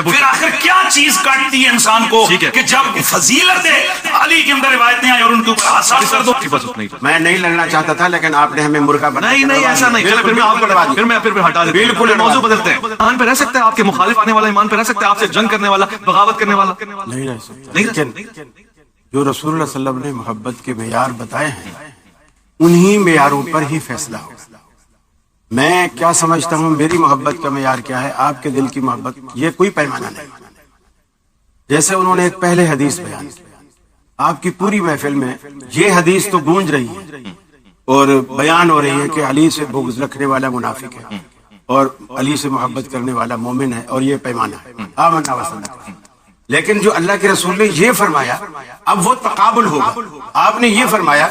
پھر آخر کیا چیز کاٹتی ہے انسان کو کہ جب فضیلت علی کے اندر روایتیں آئیں اور ان کے اوپر حساس کر دو. میں نہیں لڑنا چاہتا تھا لیکن آپ نے ہمیں مرغا بنا. نہیں ایسا نہیں. پھر میں آپ کو پھر میں ہٹا دیتا ہوں. بالکل موضوع بدلتے ہیں. ایمان پہ رہ سکتے ہیں آپ کے مخالف آنے والا, ایمان پہ رہ سکتے ہیں آپ سے جنگ کرنے والا, بغاوت کرنے والا نہیں رہ سکتا. جو رسول اللہ صلی اللہ علیہ وسلم نے محبت کے معیار بتائے ہیں انہی معیاروں پر ہی فیصلہ ہو. میں کیا سمجھتا ہوں میری محبت کا معیار کیا ہے, آپ کے دل کی محبت, یہ کوئی پیمانہ نہیں. جیسے انہوں نے ایک پہلے حدیث بیان کی, آپ کی پوری محفل میں یہ حدیث تو گونج رہی ہے اور بیان ہو رہی ہے کہ علی سے بغض رکھنے والا منافق ہے اور علی سے محبت کرنے والا مومن ہے, اور یہ پیمانہ ہے. آمنا وصدقنا. لیکن جو اللہ کے رسول نے یہ فرمایا اب وہ تقابل ہوگا. آپ نے یہ فرمایا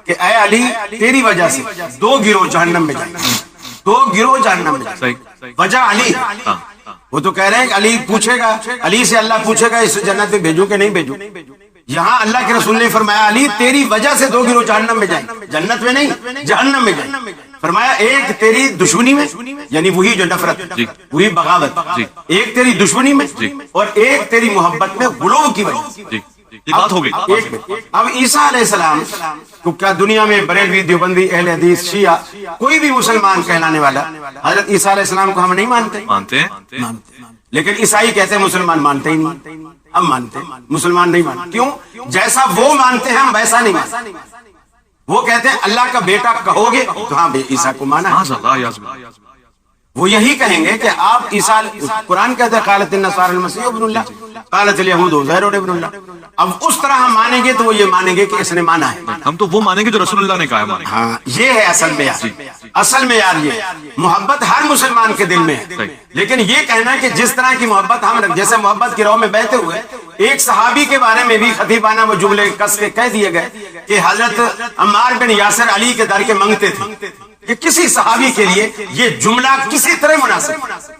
کہ اے علی تیری وجہ سے 2 گروہ جہنم میں جائیں گے, 2 گروہ جہنم میں جائیں گے. وجہ علی. وہ تو کہہ رہے ہیں کہ علی پوچھے گا, علی سے اللہ پوچھے گا اس جنت میں بھیجوں کہ نہیں بھیجوں. یہاں اللہ کے رسول نے فرمایا علی تیری وجہ سے 2 گروہ جہنم میں جائیں, جنت میں نہیں جہنم میں جائیں. فرمایا ایک تیری دشمنی میں, یعنی وہی جو نفرت, وہی بغاوت, ایک تیری دشمنی میں اور ایک تیری محبت میں غلو کی وجہ سے. یہ بات ہو گئی. اب عیسیٰ علیہ السلام کو کیا دنیا میں بریلوی, دیوبندی, اہل حدیث, شیعہ, کوئی بھی مسلمان کہلانے والا حضرت عیسیٰ علیہ السلام کو ہم نہیں مانتے, لیکن عیسائی کہتے ہیں مسلمان مانتے ہی نہیں. ہم مانتے ہیں, مسلمان نہیں مانتے. کیوں؟ جیسا وہ مانتے ہیں ہم ویسا نہیں مانتے. وہ کہتے ہیں اللہ کا بیٹا کہو گے تو ہاں عیسیٰ کو مانا. وہ یہی کہیں گے کہ آپ عیسیٰ, قرآن کہتے ہیں قالت النصارى المسیح ابن اللہ, قالت الیہود عزیر ابن اللہ. اب اس طرح ہم مانیں گے تو وہ یہ مانیں گے کہ اس نے مانا ہے. ہم تو وہ مانیں گے جو رسول اللہ نے کہا ہے. ہاں یہ ہے اصل معیار. اصل معیار یہ محبت ہر مسلمان کے دل میں ہے. لیکن یہ کہنا کہ جس طرح کی محبت ہم رکھ, جیسے محبت کی راہ میں بہتے ہوئے ایک صحابی کے بارے میں بھی خطیبانہ وہ جملے کس کے کہہ دیے گئے کہ حضرت عمار بن یاسر علی کے در کے مانگتے تھے, کہ کسی صحابی کے لیے یہ جملہ کسی طرح مناسب.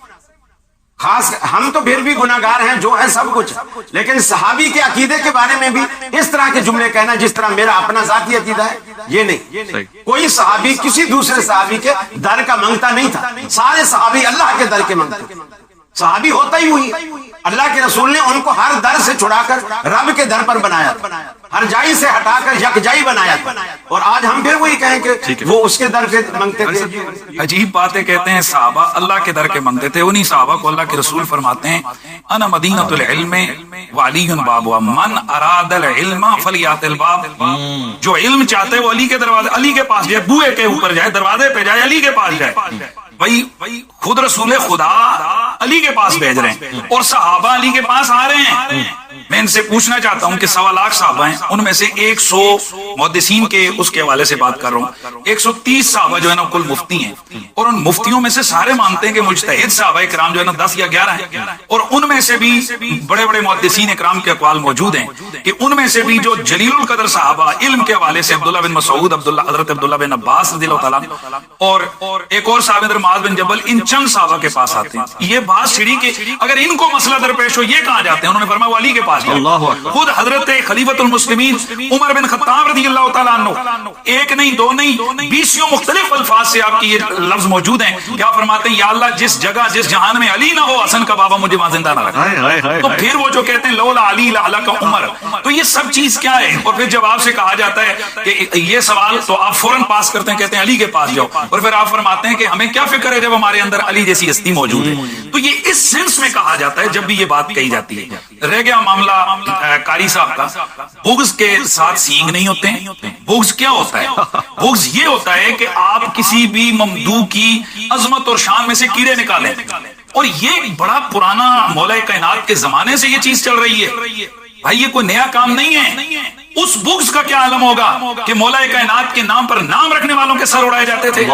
خاص ہم تو پھر بھی گناہگار ہیں جو ہے سب کچھ, لیکن صحابی کے عقیدے کے بارے میں بھی اس طرح کے جملے کہنا جس طرح میرا اپنا ذاتی عقیدہ ہے, یہ نہیں. کوئی صحابی کسی دوسرے صحابی کے در کا مانگتا نہیں تھا, سارے صحابی اللہ کے در کے مانگتے. صحابی ہوتا ہی وہی, اللہ کے رسول نے ان کو ہر در سے چھڑا کر رب کے در پر بنایا, ہر جائی سے ہٹا کر یکجائی بنایا. اور آج ہم پھر وہی کہیں کہ وہ اس کے در کے مانگتے تھے. عجیب باتیں کہتے ہیں. صحابہ اللہ کے در کے مانگتے تھے, انہی صحابہ کو اللہ کے رسول فرماتے ہیں انا مدینۃ العلم وعلی بابها من اراد العلم فلیات الباب. جو علم چاہتے وہ علی کے دروازے, علی کے پاس جائے, بوئے کے اوپر جائے, دروازے پہ جائے, علی کے پاس جائے. بھائی خود رسول خدا علی کے پاس بھیج رہے ہیں اور صحابہ علی کے پاس آ رہے ہیں. میں ان سے پوچھنا چاہتا ہوں کہ 1.25 لاکھ صحابہ ہیں, ان میں سے 100 محدثین کے اس کے حوالے سے بات کر رہا ہوں, 130 صحابہ جو ہے نا کل مفتی ہیں, اور ان مفتیوں میں سے سارے مانتے ہیں کہ مجتہد صحابہ اکرام جو ہے نا 10 یا 11 ہیں, اور ان میں سے بھی بڑے بڑے محدثین اکرام کے اقوال موجود ہیں کہ ان میں سے بھی جو جلیل القدر صحابہ علم کے حوالے سے عبداللہ بن مسعود, حضرت عبداللہ بن عباس رضی اللہ تعالیٰ, اور ایک اور صحابی معاذ بن جبل, ان چند صحابہ کے پاس آتے ہیں. یہ بات چھڑی کہ اگر ان کو مسئلہ درپیش ہو یہ کہاں جاتے ہیں, انہوں نے فرمایا وہ علی کے پاس. خود حضرت خلیفۃ المسلمین عمر بن خطاب رضی اللہ تعالیٰ عنہ, ایک نہیں دو نہیں 20 مختلف الفاظ سے آپ کی یہ لفظ موجود ہیں, کیا فرماتے ہیں یا اللہ جس جگہ جس جہان میں علی نہ ہو حسن کا بابا مجھے وہاں زندہ نہ رکھا. تو پھر وہ جو کہتے ہیں لولا علی لعلک عمر, تو یہ سب چیز کیا ہے. اور پھر جب آپ سے کہا جاتا ہے کہ یہ سوال, تو آپ فوراً پاس کرتے ہیں, کہتے ہیں علی کے پاس جاؤ, اور پھر آپ فرماتے ہیں کہ ہمیں کیا فکر ہے جب ہمارے اندر علی جیسی ہستی موجود ہے. تو یہ اس سینس میں کہا جاتا ہے جب بھی یہ بات کہی جاتی ہے. رہ گیا معاملہ قاری صاحب کا, بغض کے ساتھ سینگ نہیں ہوتے ہیں. بغض کیا ہوتا ہے؟ بغض یہ ہوتا ہے کہ آپ کسی بھی ممدوح کی عظمت اور شان میں سے کیڑے نکالیں, اور یہ بڑا پرانا مولا کائنات کے زمانے سے یہ چیز چل رہی ہے. بھائی یہ کوئی نیا کام نہیں ہے. اس بغض کا کیا عالم ہوگا کہ مولا کائنات کے نام پر نام رکھنے والوں کے سر اڑائے جاتے تھے.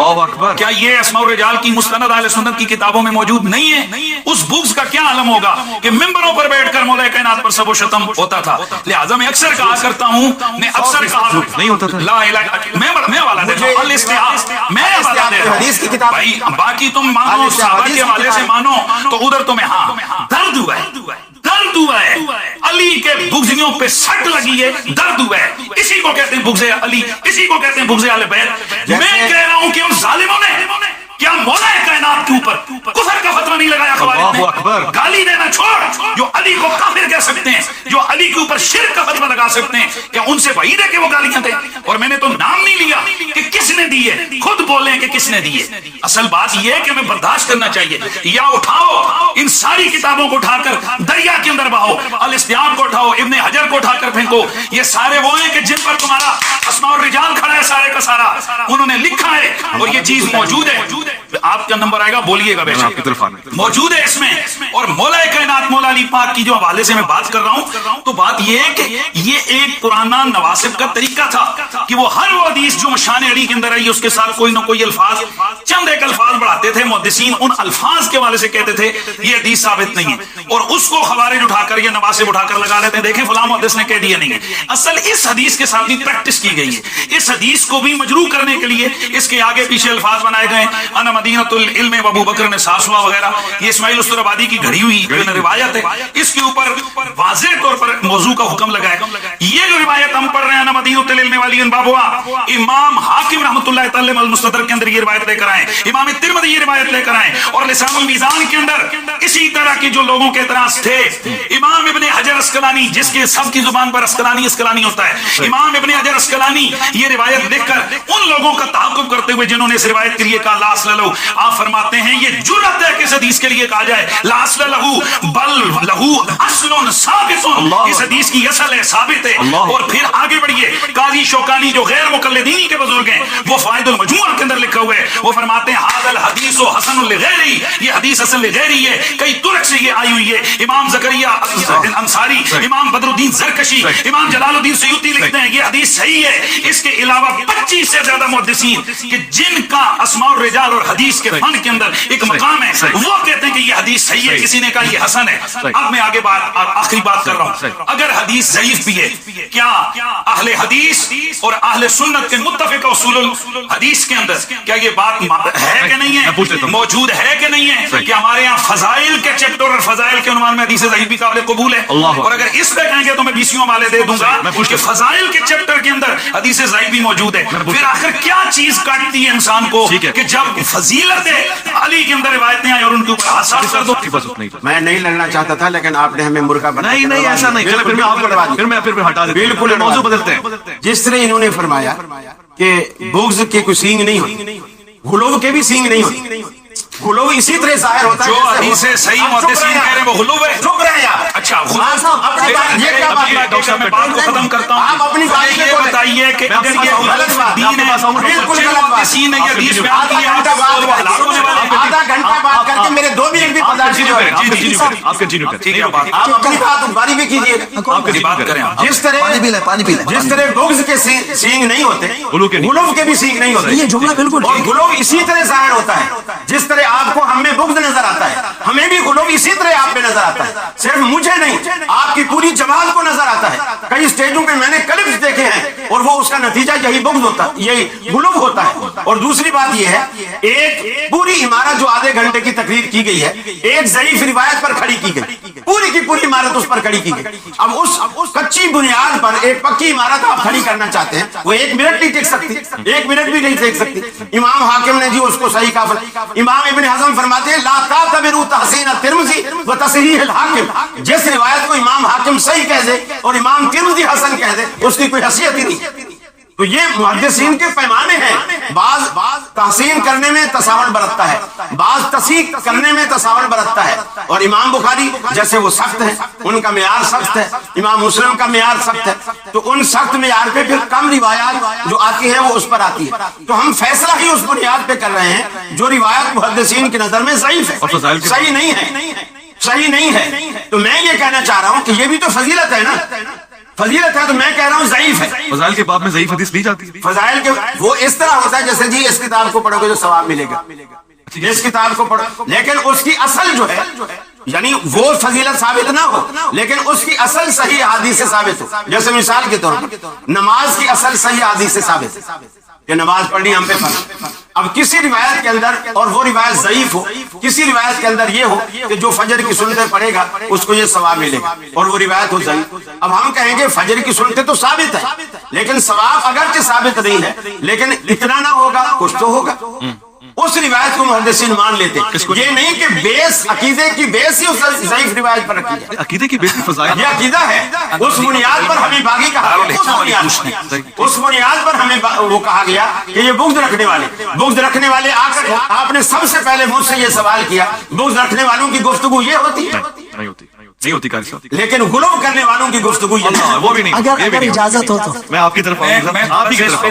کیا یہ اسماء الرجال کی مستند اہل سنت کی کتابوں میں موجود نہیں ہے؟ اس بغض کا کیا عالم ہوگا کہ ممبروں پر بیٹھ کر مولا کائنات پر سب و شتم ہوتا تھا. لہذا میں اکثر کہا کرتا ہوں, میں اکثر کہا نہیں ہوتا تھا, لا الہ میں والا دیتا ہوں, الاستحاء میں والا دیتا ہوں. بھائی باقی تم مانو, صحابہ کے حوالے سے مانو, تو ادھر تمہیں ہاں درد ہوا ہے, درد ہوا ہے. علی کے بغضیوں پہ سٹ لگی ہے, درد ہوا ہے. اسی کو کہتے ہیں بغض علی, اسی کو کہتے ہیں بغض اہل بیت. میں کہہ رہا ہوں کہ ان ظالموں نے کیا مولا کائنات کے اوپر کفر کا فتویٰ نہیں لگایا؟ خوارج نے گالی دینا چھوڑ, अली को काफिर कह सकते हैं, जो अली के ऊपर शिर्क का फतवा लगा सकते हैं, क्या उनसे वहीद है कि वो गालियां दें? और मैंने तो नाम नहीं लिया कि किसने दी है, खुद बोले कि किसने दी है। असल बात यह है कि हमें बर्दाश्त करना चाहिए। या उठाओ इन सारी किताबों को उठाकर दरिया के अंदर बहाओ, अल इस्तियाब को उठाओ, इब्ने हजर को उठाकर फेंको, ये सारे वो हैं कि जिन पर तुम्हारा अस्मा और रिजाल खड़ा है, सारे का सारा उन्होंने लिखा है और ये चीज मौजूद है। आपका नंबर आएगा, बोलिएगा बेशक, मौजूद है इसमें। और मौला कायनात मौला अली पाक की जो हवाले से मैं बात कर रहा हूं, तो बात यह है कि ये एक पुराना नवासिब का तरीका था कि वो हर वो हदीस जो शान अली के अंदर आई उसके साथ कोई ना कोई अल्फाज, चंद एक अल्फाज बढ़ाते थे। मुहद्दिसीन उन अल्फाज के हवाले से कहते थे ये हदीस साबित नहीं है, और उसको खवारिज उठाकर या नवासिब उठाकर लगा लेते हैं, देखें फलां मुहद्दिस ने कह दिया नहीं है। असल इस हदीस के साथ भी प्रैक्टिस की गई है। इस हदीस को भी मजरू करने के लिए इसके आगे पीछे अल्फाज बनाए गए, अना मदीनतुल इल्म व अबू बकर ने सासवा वगैरह, ये इस्माइल उस्तराबादी की घड़ी हुई रिवायत है। इसके ऊपर वाज़ेह तौर पर मौजू का हुक्म लगा है। ये जो रिवायत हम पढ़ रहे हैं, अना मदीनतुल इल्म वाली बाबुआ, इमाम हाकिम रहमतुल्लाह तआला अल मुस्तदरक के अंदर ये रिवायत लेकर आए, इमाम तिरमिज़ी ये रिवायत लेकर आए, और लिसानुल मीज़ान के अंदर इसी तरह के जो लोगों के एतराज थे, इमाम इब्ने हजर अस्कलानी, जिसके सबकी जुबान पर अस्कलानी होता है, इमाम इब्ने हजर अस्कलानी ये रिवायत देखकर उन लोगों का तहक्कुम करते हुए जिन्होंने इस रिवायत के लिए कहा ला अस्ल लहू, आप फरमाते हैं ये जुर्रत है कि इस हदीस के लिए कहा जाए ला अस्ल लहू बल लहू अस्लुन साबितुन, इस हदीस की असल है, साबित है। और फिर आगे बढ़िए, काजी शौकानी जो गैर मुकल्लिदीन के बुजुर्ग हैं, वो फायदुल मजमूअ के अंदर लिखा हुआ है, वो फरमाते हैं हादल हदीस हसनुल लिगैरी, ये हदीस हसन लिगैरी है, कई तुर्क से ये आई हुई है। इमाम ज़करिया अंसारी, इमाम बदरुद्दीन ज़रकशी, इमाम जलालुद्दीन सयूती लिखते हैं ये हदीस सही है। इसके अलावा 25 से ज्यादा मुहद्दिसीन कि जिनका अस्मा और रिजाल और हदीस के फन के अंदर एक मकाम है, वो कहते हैं कि ये हदीस सही है, किसी ने कहा ये हसन है। अब मैं आगे आखिरी बात कर रहा हूं, अगर हदीस ज़ईफ भी है, क्या अहले हदीस और अहले सुन्नत के मुत्तफिक उसूल हदीस के अंदर क्या ये बात है कि नहीं है, मौजूद है कि नहीं है? कि हमारे यहाँ फजाइल के चैप्टर और फजाइल के उन्वान में हदीस ज़ईफ भी काबिल कबूल है, और अगर इस पे कहेंगे तो मैं बीसियों वाले दे दूंगा कि फजाइल के चैप्टर के अंदर हदीस ज़ईफ भी मौजूद है। फिर आखिर क्या चीज काटती है इंसान को कि जब फजीलत अली के अंदर रिवायतें आई और उनके ऊपर हाथ कर दो। मैं नहीं लड़ना चाहता था, लेकिन आपने हमें मुर्गा बना। नहीं ऐसा नहीं, फिर हटा देते, बिल्कुल मौजू बदलते हैं। जिस तरह इन्होंने फरमाया कि बुग़्ज़ के कोई सींग नहीं होती, गुलोब के भी सींग नहीं होती, गुलोब इसी तरह जाहिर होता है। जो हदीस सही मुहद्दिसीन कह रहे हैं वो गुलोब है। चुप रहे यार। अच्छा, ये क्या बात है? डॉक्टर साहब मैं बात को खत्म करता हूं। आप अपनी बात ये बताइए कि अगर ये गलत दीन है, बिल्कुल गलत बात। सीन है, ये हदीस में आधा घंटा बात करके मेरे 2 मिनट भी बर्दाश्त नहीं होगा। आप कंटिन्यू करें। ठीक है, आप अपनी बात बारी भी कीजिए, आपकी बात करें। जिस तरह पानी पी ले। जिस तरह बुग़्ज़ के सींग नहीं होते, गुलोब के भी सींग नहीं होते, ये जुमला बिल्कुल और गुलोब इसी तरह जाहिर होता है। जिस तरह आपको हमें बुग़्ज़ नजर आता है, हमें भी गुलोब इसी तरह आप में नजर आता है। सिर्फ मुझे नहीं, आपकी पूरी जमात को नजर आता है। कई स्टेजों पे मैंने क्लिप्स देखे हैं, और वो उसका नतीजा यही बुग़्ज़ होता है, यही गुलोब होता है। और दूसरी बात यह है, एक पूरी इमारत जो आधे घंटे की तकरीर की गई है, एक ज़ईफ़ रिवायत पर खड़ी की गई, पूरी की पूरी इमारत उस पर खड़ी की गई। अब उस कच्ची बुनियाद पर एक पक्की इमारत आप खड़ी करना चाहते हैं, वो 1 मिनट नहीं टिक सकती, 1 मिनट भी नहीं टिक सकती। इमाम हाकिम ने जी उसको सही कहा। इमाम इब्न हज़म फरमाते हैं ला तातबिरू तहसीन तिरमिज़ी व तसहीह अल हाकिम, जिस रिवायत को इमाम हाकिम सही कह दे और इमाम तिरमिज़ी हसन कह दे, उसकी कोई हैसियत ही नहीं। तो ये मुहद्दिसीन के पैमाने हैं। बाज तहसीन करने में तसाहुल बरतता है, बाज तसीह करने में तसाहुल बरतता है। और इमाम बुखारी जैसे वो सख्त है, उनका मेयार सख्त है, इमाम मुस्लिम का मेयार सख्त है, तो उन सख्त मेयार पे फिर कम रिवायात जो आती है वो उस पर आती है। तो हम फैसला ही उस बुनियाद पे कर रहे हैं जो रिवायत मुहद्दिसीन की नजर में ज़ईफ़ है, सही नहीं है, सही नहीं है। तो मैं ये कहना चाह रहा हूँ कि ये भी तो फजीलत है ना, फजीलत है, तो मैं कह रहा हूँ ज़ईफ़ है। फजाइल के बाब में ज़ईफ़ हदीस ली जाती है। फजाइल के वो इस तरह होता है जैसे जी इस किताब को पढ़ोगे तो सवाब मिलेगा, इस किताब को पढ़ो, लेकिन उसकी असल जो है, यानी वो फजीलत साबित ना हो, लेकिन उसकी असल सही हदीस से साबित हो। जैसे मिसाल के तौर पर नमाज की असल सही हदीस से साबित है कि नमाज पढ़नी हम पे फर्ज। अब किसी रिवायत के अंदर, और वो रिवायत ज़ईफ़ हो, किसी रिवायत के अंदर ये हो कि जो फजर की सुन्नतें पढ़ेगा उसको ये सवाब मिलेगा, और वो रिवायत हो ज़ईफ़। अब हम कहेंगे फजर की सुन्नतें तो साबित है, लेकिन सवाब अगरचे साबित नहीं है, लेकिन इतना ना होगा कुछ तो होगा, उस रिवायत को मुहद्दिसीन मान लेते। ये नहीं कि बेस अकीदे की बेस ही उस ज़ईफ रिवायत पर रखी है। अकीदे की बेस फजाइल ये अकीदा है, उस बुनियाद पर हमें बागी कहा गया, उस बुनियाद पर हमें वो कहा गया कि ये बुग़्ज़ रखने वाले आकर आपने सबसे पहले मुझसे ये सवाल किया, बुग़्ज़ रखने वालों की गुफ्तगू ये होती है? नहीं होती कारी साहब, लेकिन गुलाम करने वालों की गुफ्तगू ये नहीं, वो भी नहीं। अगर इजाजत हो तो मैं आपकी तरफ आऊंगा, आप ही की तरफ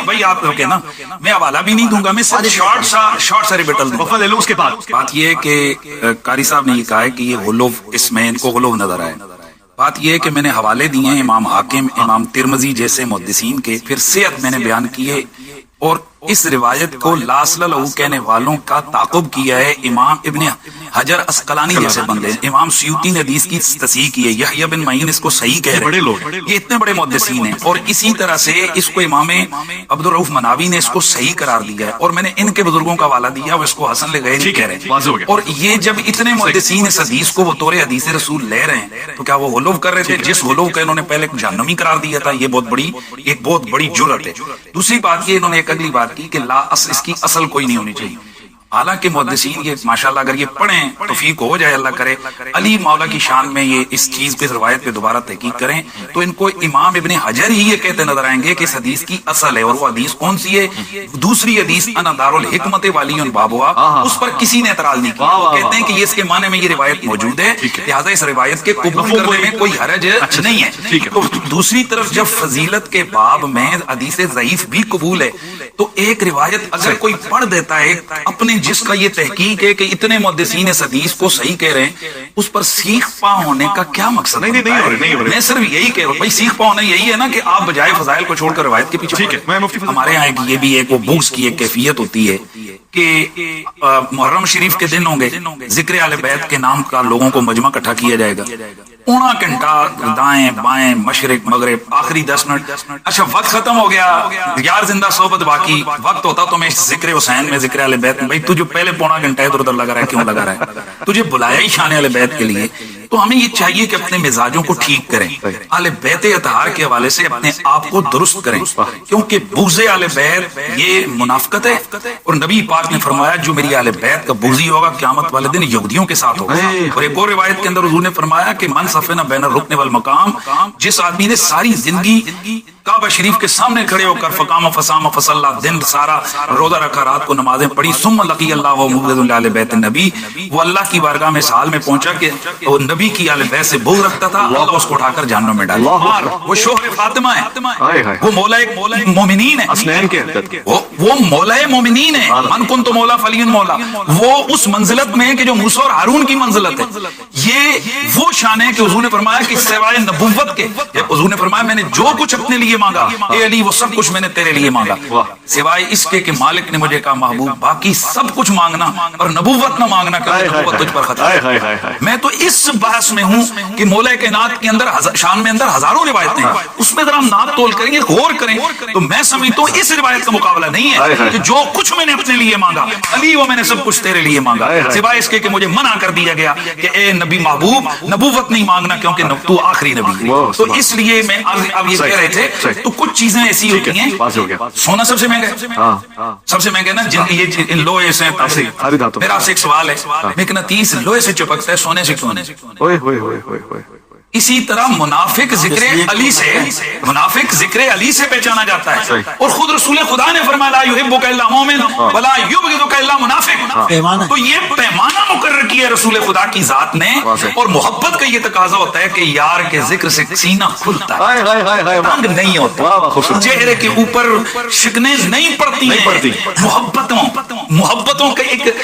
भाई आप लोग ना, मैं हवाला भी नहीं दूंगा, मैं शॉर्ट सा रिबेटल दूंगा ले लूं। उसके बाद बात ये है कि कारी साहब ने ये कहा है कि ये हुलूफ, इसमें इनको हुलूफ नजर आए। बात यह है कि मैंने हवाले दिए हैं इमाम हाकिम, इमाम तिरमिज़ी जैसे मुहद्दिसीन के, फिर सेहत मैंने बयान की है, और इस रिवायत को लासलहू कहने वालों का ताक़ुब किया है इमाम इब्न हजर अस्कलानी जैसे बंदे। इमाम सयूती ने हदीस की तस्हीह की है, यहया बिन मईन इसको सही कह रहे हैं, ये इतने बड़े मुहद्दिसीन हैं। और इसी तरह से इसको इमाम अब्दुल रऊफ मनावी ने इसको सही करार दिया है, और मैंने इनके बुजुर्गों का हवाला दिया, वो इसको हसन लगैरी कह रहे हैं। और ये जब इतने मुहद्दिसीन इस हदीस को बतौर हदीस रसूल ले रहे हैं, तो क्या वो हुलूफ कर रहे थे? जिस हुलूफ का इन्होंने पहले जहन्नमी करार दिया था, ये एक बहुत बड़ी जुर्रत है। दूसरी बात ये, इन्होंने एक अगली बात की कि इसकी असल कोई नहीं होनी चाहिए। हालांकि मुहद्दिसीन ये माशाल्लाह अगर ये पढ़ें तौफीक हो जाए, अल्लाह करे, अली मौला की शान में ये इस चीज पे रवायत पे दोबारा तहकीक करें, तो इनको इमाम इब्ने हजर ही ये कहते नजर आएंगे कि इस हदीस की असल है। और वो हदीस कौन सी है? दूसरी हदीस अना दारुल हिकमत वालियुन बाबुहा, उस पर किसी ने एतराज नहीं किया। वो कहते हैं कि ये इसके माने में ये रिवायत मौजूद है, लिहाजा इस रिवायत के कबूल करने में कोई हरज नहीं है। तो दूसरी तरफ जब फजीलत के बाब में हदीस ज़ईफ भी कबूल है, तो एक रिवायत अगर कोई पढ़ देता है अपने जिसका ये तहकीक है कि इतने मुहद्दिसीन इस हदीस को सही कह रहे हैं, उस पर सीख पा होने का क्या मकसद? नहीं मैं सिर्फ यही कह रहा हूँ भाई, सीख पा होना यही है ना कि आप बजाय फजाइल को छोड़कर रिवायत के पीछे। ठीक है, मैं मुफ्ती हमारे यहाँ ये भी एक वो बुक्स की एक कैफियत होती है कि मुहर्रम शरीफ के दिन होंगे, जिक्र आले बैत के नाम का लोगों को मजमा इकट्ठा किया जाएगा, 9 घंटा दाएं बाएं मशरिक मगरिब, आखिरी 10 मिनट, अच्छा वक्त खत्म हो गया यार, जिंदा सोबत बाकी, वक्त होता तो मैं जिक्र हुसैन में, जिक्र आले बैत में, भाई तुझे पहले 1.5 घंटा इधर उधर लगा रहा है, क्यों लगा रहा है? तुझे बुलाया ही शान आले बैत के लिए। तो हमें ये चाहिए कि अपने मिजाजों को ठीक करें, आले बैत अतहार के हवाले से अपने आप को दुरुस्त करें, क्योंकि बुग़्ज़ आले बैत ये मुनाफ़िक़त है। और नबी पाक ने फरमाया जो मेरी आले बैत का बुग़्ज़ी होगा क़यामत वाले दिन यहूदियों के साथ होगा। और एक और रिवायत के अंदर हुज़ूर ने फरमाया कि मन सफ़ेना बैन रुकने वाल मकाम, जिस आदमी ने सारी जिंदगी काबा शरीफ के सामने खड़े होकर फकामा फसामा फसल्ला, दिन सारा रोजा रखा, रात को नमाजें पढ़ी, सुम्मा लकी अल्लाह व मुग़ज़िन आले बैत नबी, वो अल्लाह की बारगाह में इस हाल में पहुंचा कि वो नबी की आले बैत से बुग़्ज़ रखता था, अल्लाह उसको उठाकर जहन्नम में डाला। वो शोहर फातिमा है, वो मौला मोमिनीन है, वो मौला मोमिनीन है, मन कुन तो मौला फलियन मौला, वो उस मंजिलत में है कि जो मूसा और हारून की मंजिलत है। ये वो शान है कि हुज़ूर ने फरमाया कि सिवाय नबुव्वत के, हुज़ूर ने फरमाया मैंने जो कुछ अपने लिए मांगा, ए अली वो सब कुछ मैंने तेरे लिए मांगा, सिवाय इसके कि मालिक ने मुझे कहा महबूब बाकी सब कुछ मांगना और नबुव्वत ना मांगना, क्योंकि नबुव्वत तुझ पर खतरा है। मैं तो इस बहस में हूं कि मौला कायनात के अंदर शान में अंदर हजारों रिवायतें हैं, उसमें जरा हम नाप तोल करेंगे, गौर करें, तो मैं समझता हूं इस रिवायत का मुकाबला नहीं है कि जो कुछ मैंने अपने लिए मांगा अली वो मैंने सब कुछ तेरे लिए मांगा, सिवाय इसके कि मुझे मना कर दिया गया कि ए नबी महबूब नबुव्वत नहीं मांगना क्योंकि तू आखिरी नबी है। तो इसलिए मैं अब ये कह रहे थे, तो कुछ चीजें ऐसी होती हैं, सोना सबसे महंगा है, सबसे महंगा है ना, जिन लोहे से। मेरा आपसे एक सवाल है, मकनातीस लोहे से चिपकता है, सोने से क्यों नहीं? इसी तरह मुनाफिक जिक्र अली से पहचाना जाता है, और खुद रसूल खुदा ने फरमाया ला युहिब्बुका इल्ला मुमिन वला युबगिदुका इल्ला मुनाफिक। तो ये पैमाना मुकर्रर किया रसूल खुदा की जात ने, और मोहब्बत का ये तकाजा होता है कि यार के जिक्र से सीना खुलता है, तंग नहीं होता, चेहरे के ऊपर शिकने नहीं पड़ती, मोहब्बतों का एक